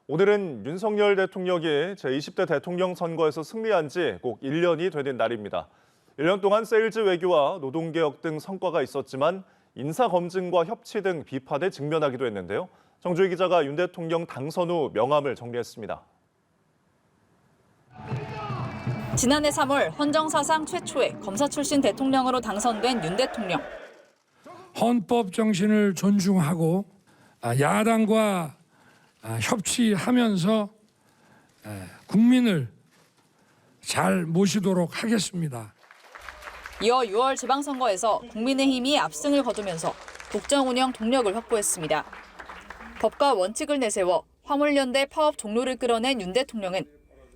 오늘은 윤석열 대통령이 제20대 대통령 선거에서 승리한 지 꼭 1년이 되는 날입니다. 1년 동안 세일즈 외교와 노동개혁 등 성과가 있었지만 인사검증과 협치 등 비판에 직면하기도 했는데요. 정주희 기자가 윤 대통령 당선 후 명함을 정리했습니다. 지난해 3월 헌정사상 최초의 검사 출신 대통령으로 당선된 윤 대통령. 헌법 정신을 존중하고 야당과 협치하면서 국민을 잘 모시도록 하겠습니다. 이어 6월 지방선거에서 국민의힘이 압승을 거두면서 국정 운영 동력을 확보했습니다. 법과 원칙을 내세워 화물연대 파업 종료를 끌어낸 윤 대통령은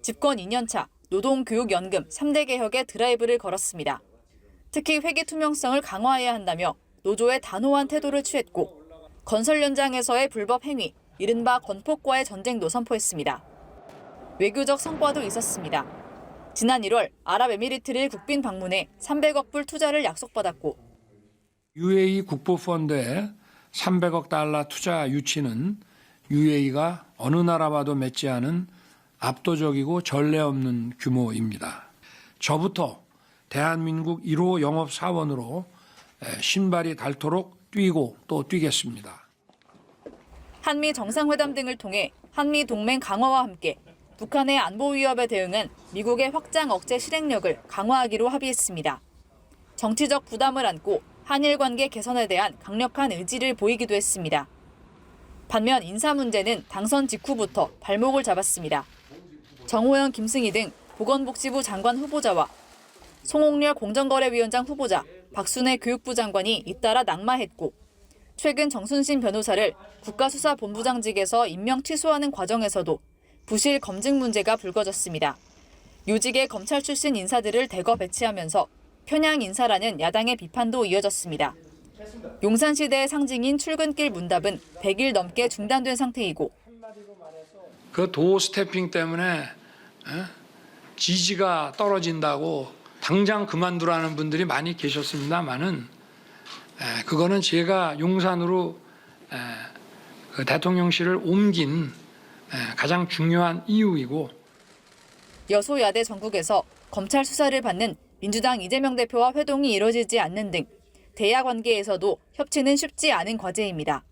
집권 2년차 노동교육연금 3대 개혁에 드라이브를 걸었습니다. 특히 회계 투명성을 강화해야 한다며 노조의 단호한 태도를 취했고 건설 현장에서의 불법 행위, 이른바 건폭과의 전쟁도 선포했습니다. 외교적 성과도 있었습니다. 지난 1월 아랍에미리트를 국빈 방문해 300억 불 투자를 약속받았고 UAE 국부펀드에 300억 달러 투자 유치는 UAE가 어느 나라와도 맺지 않은 압도적이고 전례 없는 규모입니다. 저부터 대한민국 1호 영업사원으로 신발이 닳도록 뛰고 또 뛰겠습니다. 한미 정상회담 등을 통해 한미 동맹 강화와 함께 북한의 안보 위협에 대응한 미국의 확장 억제 실행력을 강화하기로 합의했습니다. 정치적 부담을 안고 한일 관계 개선에 대한 강력한 의지를 보이기도 했습니다. 반면 인사 문제는 당선 직후부터 발목을 잡았습니다. 정호영, 김승희 등 보건복지부 장관 후보자와 송옥렬 공정거래위원장 후보자, 박순애 교육부 장관이 잇따라 낙마했고 최근 정순신 변호사를 국가수사본부장직에서 임명 취소하는 과정에서도 부실 검증 문제가 불거졌습니다. 요직의 검찰 출신 인사들을 대거 배치하면서 편향 인사라는 야당의 비판도 이어졌습니다. 용산시대의 상징인 출근길 문답은 100일 넘게 중단된 상태이고 그 도 스태핑 때문에 지지가 떨어진다고 당장 그만두라는 분들이 많이 계셨습니다만은 그거는 제가 용산으로 그 대통령실을 옮긴 가장 중요한 이유이고 여소야대 전국에서 검찰 수사를 받는 민주당 이재명 대표와 회동이 이뤄지지 않는 등 대야 관계에서도 협치는 쉽지 않은 과제입니다.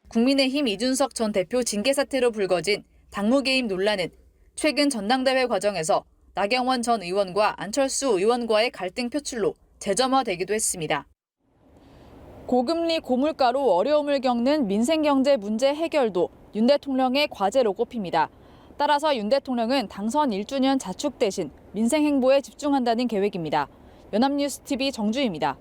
국민의힘 이준석 전 대표 징계 사태로 불거진 당무 개입 논란은 최근 전당대회 과정에서 나경원 전 의원과 안철수 의원과의 갈등 표출로 재점화되기도 했습니다. 고금리 고물가로 어려움을 겪는 민생경제 문제 해결도 윤 대통령의 과제로 꼽힙니다. 따라서 윤 대통령은 당선 1주년 자축 대신 민생 행보에 집중한다는 계획입니다. 연합뉴스TV 정주희입니다.